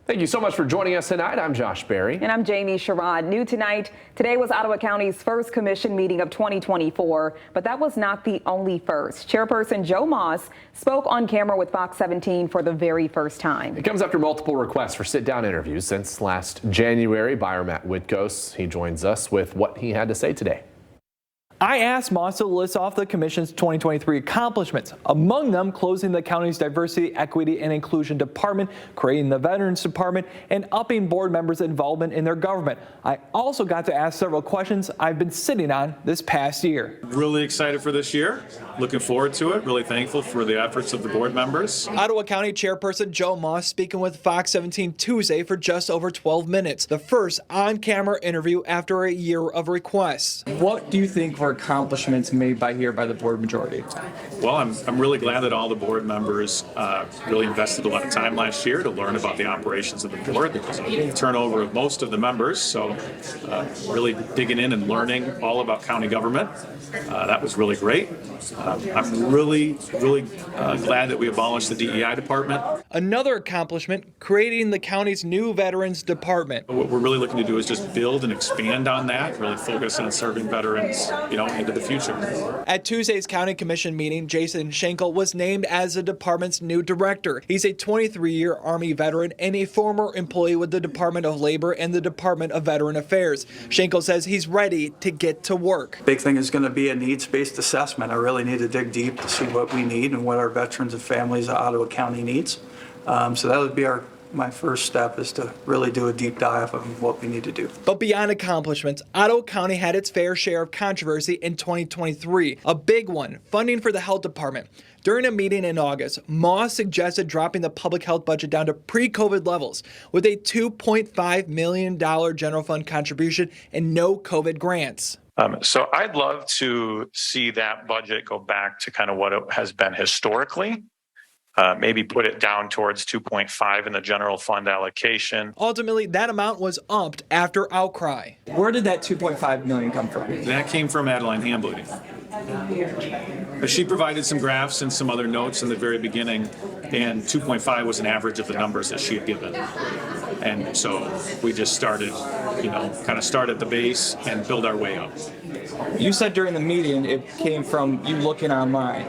Thank you so much for joining us tonight. I'm Josh Berry. And I'm Jamie Sherrod. New tonight, today was Ottawa County's first commission meeting of 2024, but that was not the only first. Chairperson Joe Moss spoke on camera with Fox 17 for the very first time. It comes after multiple requests for sit-down interviews since last January by our Matt Witkos. He joins us with what he had to say today. I asked Moss to list off the Commission's 2023 accomplishments, among them closing the county's Diversity, Equity, and Inclusion Department, creating the Veterans Department, and upping board members' involvement in their government. I also got to ask several questions I've been sitting on this past year. Really excited for this year. Looking forward to it. Really thankful for the efforts of the board members. Ottawa County Chairperson Joe Moss speaking with Fox 17 Tuesday for just over 12 minutes, the first on-camera interview after a year of requests. What do you think were accomplishments made by the board majority? Well, I'm really glad that all the board members really invested a lot of time last year to learn about the operations of the board. There was a turnover of most of the members, so really digging in and learning all about county government. That was really great. I'm really glad that we abolished the DEI department. Another accomplishment, creating the county's new Veterans Department. What we're really looking to do is just build and expand on that, really focus on serving veterans, into the future. At Tuesday's County Commission meeting, Jason Schenkel was named as the department's new director. He's a 23-year Army veteran and a former employee with the Department of Labor and the Department of Veteran Affairs. Schenkel says he's ready to get to work. Big thing is going to be a needs-based assessment. I really need to dig deep to see what we need and what our veterans and families of Ottawa County needs. So that would be my first step, is to really do a deep dive of what we need to do. But beyond accomplishments, Ottawa County had its fair share of controversy in 2023. A big one, funding for the health department. During a meeting in August, Moss suggested dropping the public health budget down to pre-COVID levels with a $2.5 million general fund contribution and no COVID grants. So I'd love to see that budget go back to kind of what it has been historically. Maybe put it down towards 2.5 in the general fund allocation. Ultimately, that amount was upped after outcry. Where did that $2.5 million come from? That came from Adeline Hambly. She provided some graphs and some other notes in the very beginning, and 2.5 was an average of the numbers that she had given. And so we just started, kind of start at the base and build our way up. You said during the meeting it came from you looking online.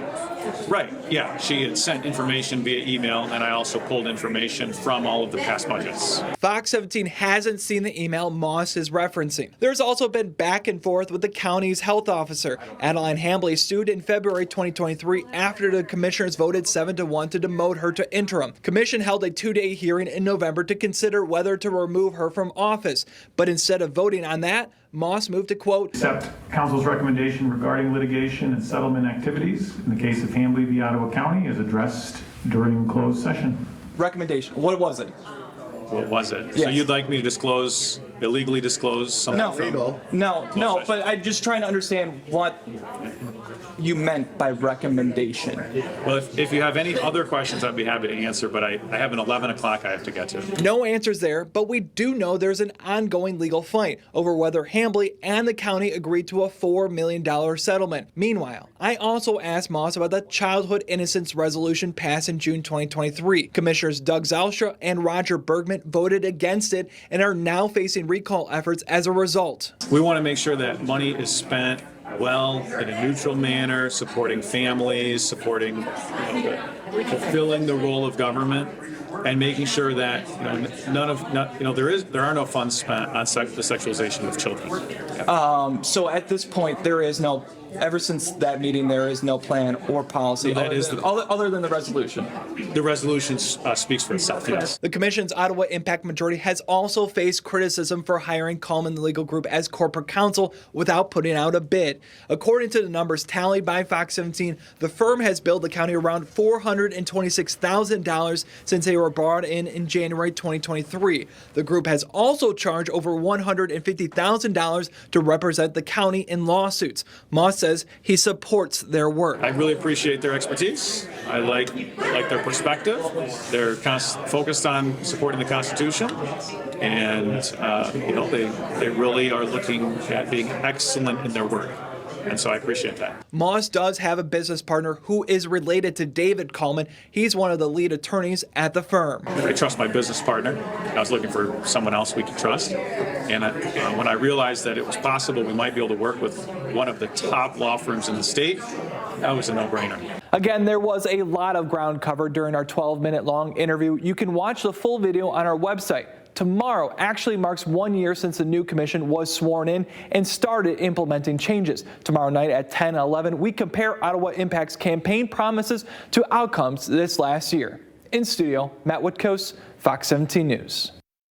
Right, yeah. She had sent information via email, and I also pulled information from all of the past budgets. Fox 17 hasn't seen the email Moss is referencing. There's also been back and forth with the county's health officer. Adeline Hambly sued in February 2023 after the commissioners voted 7-1 to demote her to interim. Commission held a 2-day hearing in November to consider whether to remove her from office. But instead of voting on that, Moss moved to, quote, accept council's recommendation regarding litigation and settlement activities in the case of Hambly v. Ottawa County as addressed during closed session. Recommendation. What was it? What was it? Yes. So you'd like me to illegally disclose something? No, but I'm just trying to understand what you meant by recommendation. Well, if you have any other questions, I'd be happy to answer, but I have an 11 o'clock I have to get to. No answers there, but we do know there's an ongoing legal fight over whether Hambly and the county agreed to a $4 million settlement. Meanwhile, I also asked Moss about the childhood innocence resolution passed in June 2023. Commissioners Doug Zylstra and Roger Bergman voted against it and are now facing recall efforts as a result. We want to make sure that money is spent well, in a neutral manner, supporting families, supporting, fulfilling the role of government, and making sure that there are no funds spent on the sexualization of children. So at this point, there is no. Ever since that meeting, there is no plan or policy other than the resolution. The resolution speaks for itself, yes. The Commission's Ottawa Impact Majority has also faced criticism for hiring Coleman the Legal Group as corporate counsel without putting out a bid. According to the numbers tallied by Fox 17, the firm has billed the county around $426,000 since they were brought in January 2023. The group has also charged over $150,000 to represent the county in lawsuits. Moss says he supports their work. I really appreciate their expertise. I like their perspective. They're focused on supporting the Constitution, and they really are looking at being excellent in their work. And so I appreciate that. Moss does have a business partner who is related to David Coleman. He's one of the lead attorneys at the firm. I trust my business partner. I was looking for someone else we could trust. And when I realized that it was possible we might be able to work with one of the top law firms in the state, that was a no-brainer. Again, there was a lot of ground covered during our 12-minute long interview. You can watch the full video on our website. Tomorrow actually marks 1 year since the new commission was sworn in and started implementing changes. Tomorrow night at 10/11, we compare Ottawa Impact's campaign promises to outcomes this last year. In studio, Matt Whitkos, Fox 17 News.